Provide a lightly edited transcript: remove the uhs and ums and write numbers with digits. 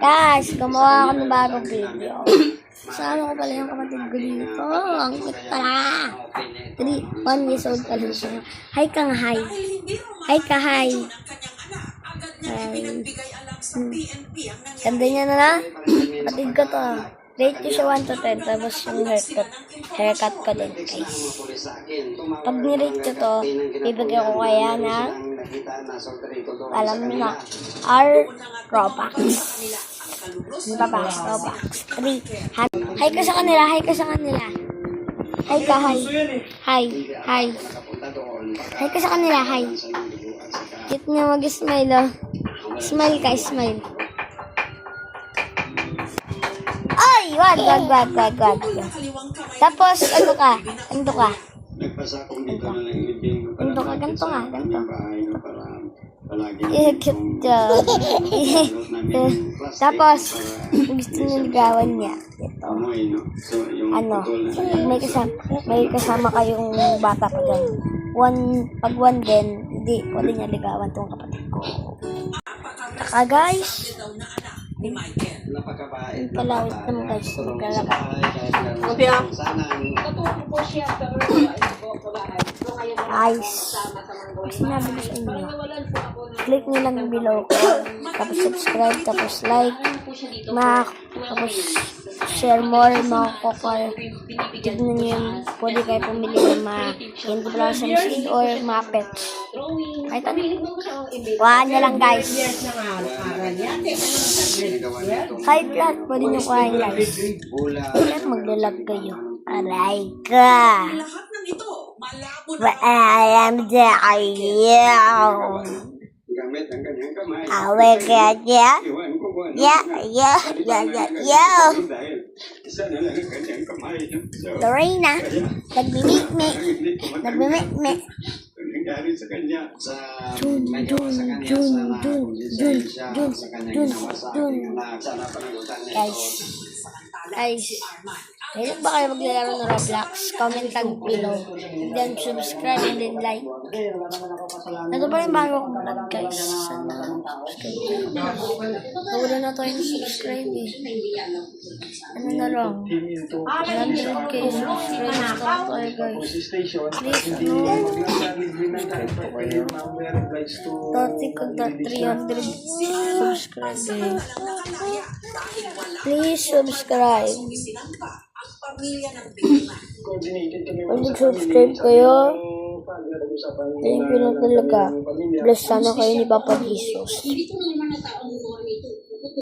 Guys, gumawa ako ng bagong video. Kasama ko pala yung kapatid ko dito. Ang cute pala. 1 years old pa lang siya. Hi kang hi. Hi ka hi. Ganda niya na. Kapatid ko to. Rate ko siya 1 to 10. Tapos yung haircut ko din, guys. Pag nirate ko to, bibigyan ko kaya ng alam mo na, R Robux. Di ba ba? Robux. 3. Hi ka sa kanila. Hi ka sa kanila. Hi ka, hi. Hi. Hi. Hi ka sa kanila. Hi. Cute nga mag-smile, oh. Smile ka, smile. Ay! Wag. Tapos, ano ka? Ganto ka. Ganto nga. Cute. Tapos, gusto niligawan niya. Ito. Ano? May kasama kayong bata pa dyan. Pag 1 din, hindi niya ligawan tong kapatid ko. Saka guys, yung palawit naman guys, guys, sinabi ko sa inyo, click nyo lang yung below ko, tapos subscribe, tapos like, tapos share more, mga kokor. Tignan nyo yung pwede kayo pumili ng mga candy blossom seed or mga pets. Kahit ano, kuhaan nyo lang guys. Kahit lahat pwede nyo kuhaan guys. Kahit maglalag kayo. Aray ka. Maalam sa kayo. Awe ka dya. Lorena, nagmimikmi. Sa kanya sa nagawa sa kanya sa kanya ginawa sa ating anak. Sana panagutan niya Guys, ngayon ba kayo maglalaro ng Roblox? Comment lang below. Then subscribe and then like. Ito pa rin bago akong vlog guys. Wala na tayo subscribe eh. Ano na lang? 100k subscribers na tayo guys. Please no. Subscribe po kayo. Dati ko na 300 subscribers. Please subscribe. Pag subscribe kayo, thank you na talaga. Bless sana kayo ni Papa Jesus.